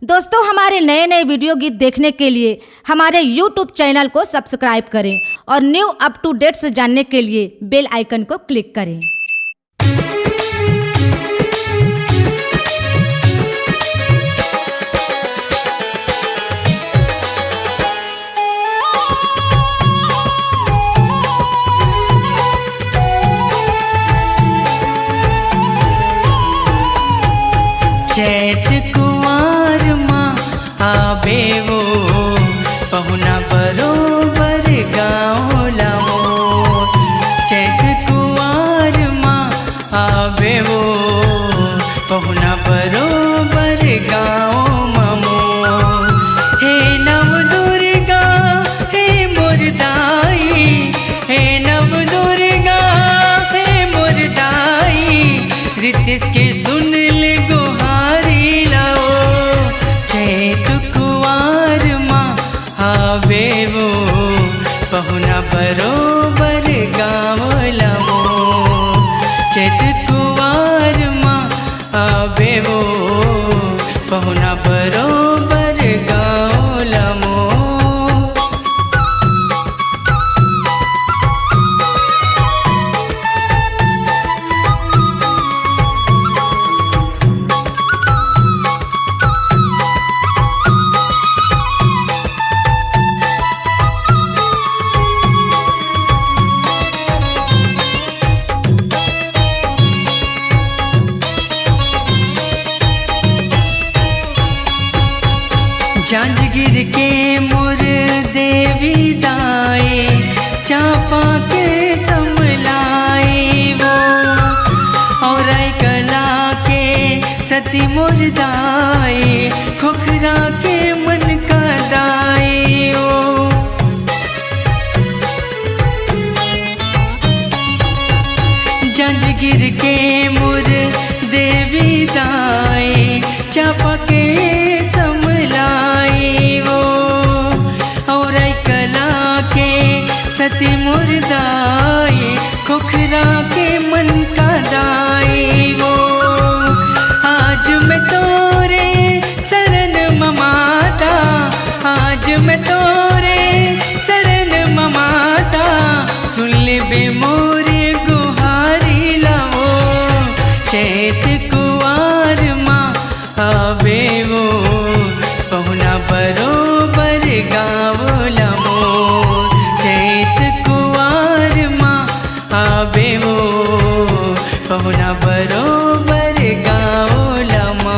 दोस्तों, हमारे नए नए वीडियो गीत देखने के लिए हमारे YouTube चैनल को सब्सक्राइब करें और न्यू अप टू डेट्स जानने के लिए बेल आइकन को क्लिक करें। चैत कुंवर माँ आबे वो पहुना बरोबर गाँव लामो। चैत कुंवर माँ आबे वो पहुना बरोबर गाँव मामो। हे नव दुर्गा हे मुरदाई, हे नव दुर्गा हे मुरदाई, रितेश के सुन ले गुहारी लाओ। चैत कुंवर माँ आबे वो पहुना बरोबर गाँव लामो। चैत कुंवर माँ आबे वो पहुना बरोबर गाँव लामो। जांजगीर के मोर देवी दाए, चापा के समलाए वो, और कला के सती मोर दाए, खोखरा के मन का दाए वो। जांजगीर के मोर देवी दाए, चापा के सती मुर्दाए, खोखरा के मन का दाए वो। आज मैं तोरे शरण ममाता, आज मैं तोरे शरण ममाता, सुन ले बे मोरे गुहारी लाओ। चैत कुंवर माँ आबे वो पहुना बरोबर गाँव लामो। आबे वो पहुना बरोबर गाँव लामा।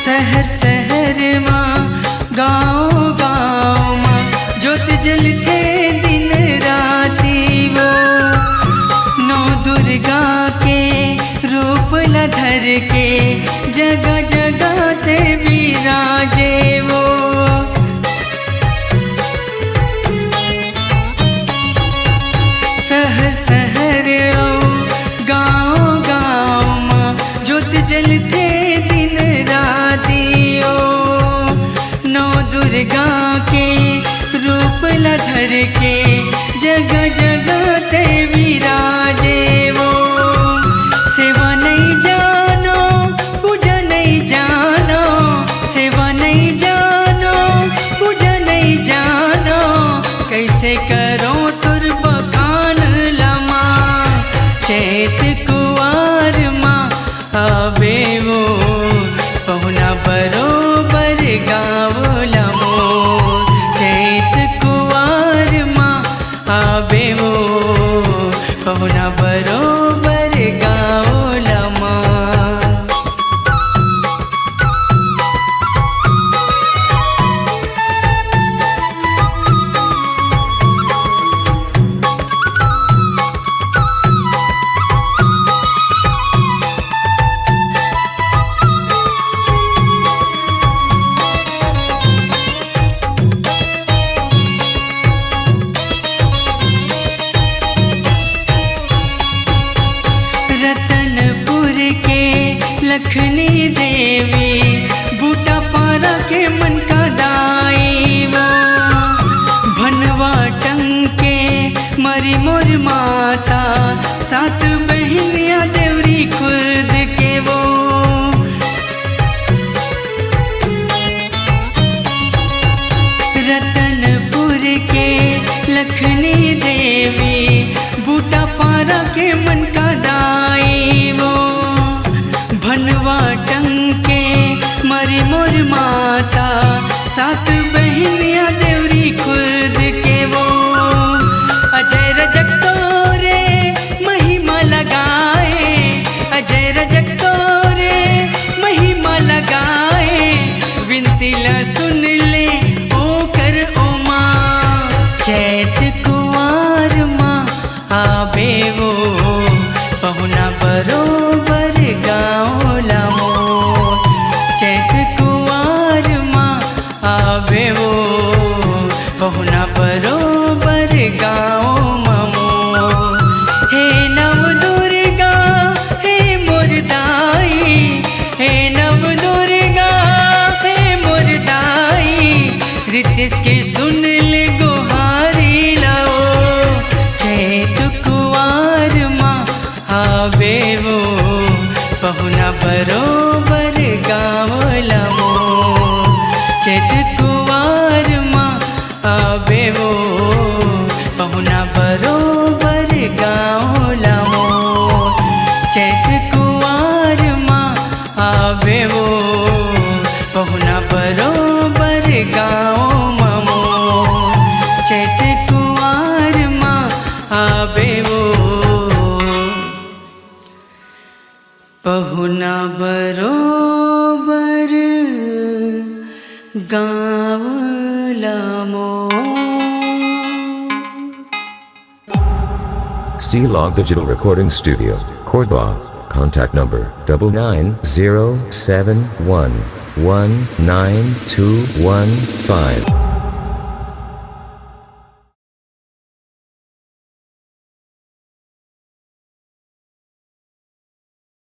शहर शहर माँ गाँव गाँव माँ ज्योत जलते दिन राती वो। नौ दुर्गा के रूप न धर के जगह जगह ते विराजे वो। शहर शहर गाँव गाँव माँ ज्योत जलते दिन रातियो। नौ दुर्गा के रूप ला धर के जगह जगह ते विराजे वो। सेवा नहीं जानो पूजा नहीं जानो, सेवा नहीं जानो पूजा नहीं जानो, कैसे करो तुर बखान लमा। चैत कुंवर माँ आबे वो पहुना बरोबर गाँव लामो। चैत कुंवर माँ आबे वो पहुना सात बहनिया देवरी खुद के वो अजय रजक तोरे महिमा लगाए, अजय रजक तोरे महिमा लगाए, विनती ला सुन ले ओ कर ओ माँ। चैत कुंवार माँ आबे वो पहुना बरोबर गाँव लामो, चैत कुंवार माँ आबे वो पहुना बरोबर गाँव ममो। हे नव दुर्गा हे मुरदाई, हे नव दुर्गा हे मुरदाई, रितेश के सुन ले गुहारी लाओ। चैत कुंवार माँ आबे वो पहुना बरोबर गाँव लामो, चैत कुंवार माँ आबे वो पहुना बरोबर गाँव लामो, चैत कुंवार माँ आबे वो पहुना बरोबर गाँव ममो, चैत कुंवार माँ आबे वो पहुना बरोबर गाँव लामो। C-Log Digital Recording Studio, Cordoba. Contact number 99071192115.